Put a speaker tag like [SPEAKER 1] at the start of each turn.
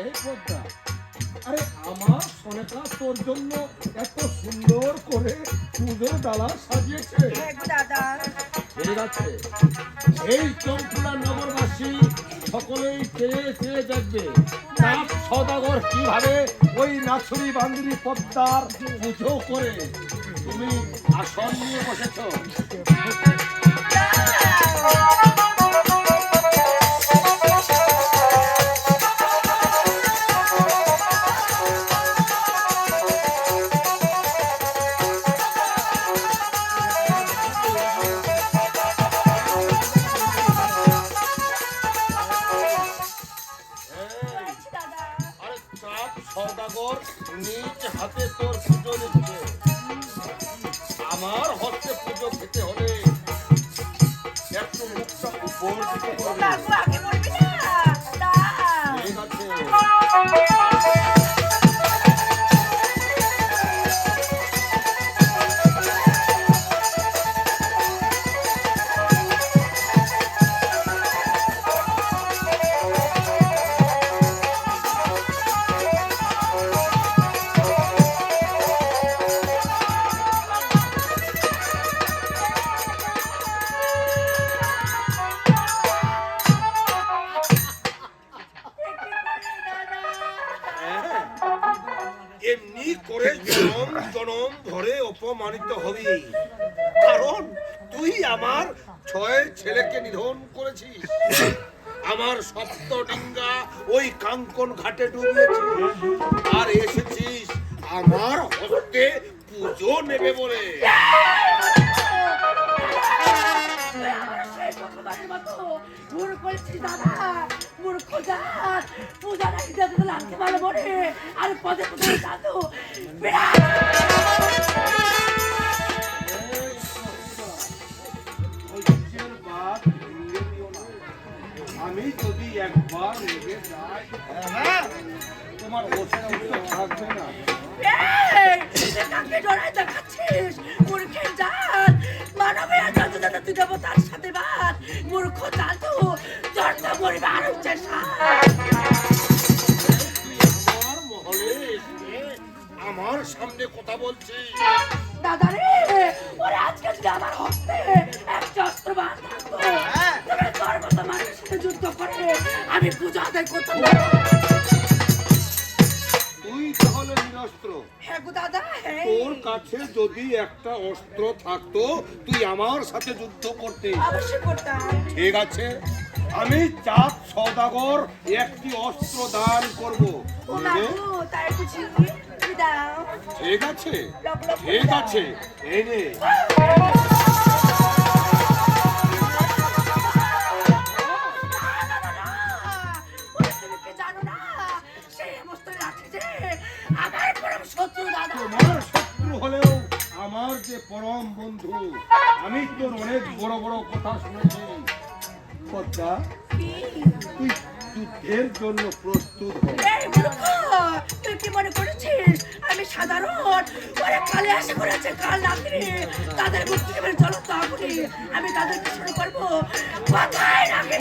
[SPEAKER 1] এই পদ্মা, আরে আমার সোনাটা তোর জন্য এত সুন্দর করে পুজো ডালা সাজিয়েছে।
[SPEAKER 2] দাদা
[SPEAKER 1] ঠিক আছে, এই চম্পুলা নগরবাসী সকলেই চেয়ে চেয়ে দেখবে চাঁদ সওদাগর কিভাবে ওই নাছুরি বান্ধবী পদ্মার পুজো করে। তুমি আসন নিয়ে বসেছ। সওদাগর নিজ হাতে তোর পুজো নিচ্ছে। আমার হস্তে পুজো খেতে হলে একটু মুখটা উপর দিকে করবে। ঠিক আছে, এমনি করে জনম জনম ধরে অপমানিত হবি, কারণ তুই আমার 6 ছেলেকে নিধন করেছিস। আমার সপ্তডিঙ্গা ওই কাঙ্কন ঘাটে ডুবিয়েছিস আর এসেছিস আমার হস্তে পুজো নেবে বলে। আমি যদি একবার লেগে যাই তোমার অস্তিত্ব থাকবে না।
[SPEAKER 2] তার সাথে বাদ মূর্খ জাদু জর্দা পরিবার হচ্ছে
[SPEAKER 1] আমার সামনে কথা বলছি।
[SPEAKER 2] দাদা রে, ওরে আজকে যদি আমার হস্তে একটা অস্ত্র বান থাকতো, তবে তোর মতো মানুষের সাথে যুদ্ধ করে আমি পূজা আদায় করতাম।
[SPEAKER 1] তুই তাহলে নিরস্ত্র?
[SPEAKER 2] হ্যাঁ গো দাদা,
[SPEAKER 1] তোর কাছে যদি একটা অস্ত্র থাকতো তুই আমার সাথে যুদ্ধ করতে।
[SPEAKER 2] অবশ্যই করতাম।
[SPEAKER 1] ঠিক আছে, আমি চাঁদ সওদাগর একটি অস্ত্র দান করবো।
[SPEAKER 2] তাই বুঝি দাও।
[SPEAKER 1] ঠিক আছে, ঠিক আছে, এই নে।
[SPEAKER 2] জানো না সেই সমস্ত লাঠি যে আমার পরম শত্রু দাদা।
[SPEAKER 1] তোমার শত্রু হলেও আমার যে পরম বন্ধু। আমি তোর অনেক বড় বড় কথা শুনেছি। পদ্মা, তুই যুদ্ধের জন্য প্রস্তুত হ।
[SPEAKER 2] তুই কি মনে করেছিস আমি সাধারণ? ওরা কালে আশা করেছে কাল রাত্রি তাদের মুক্তি দেবের জ্বলন্ত আগুনে আমি তাদেরকে শুরু করবো। কোথায় রাখি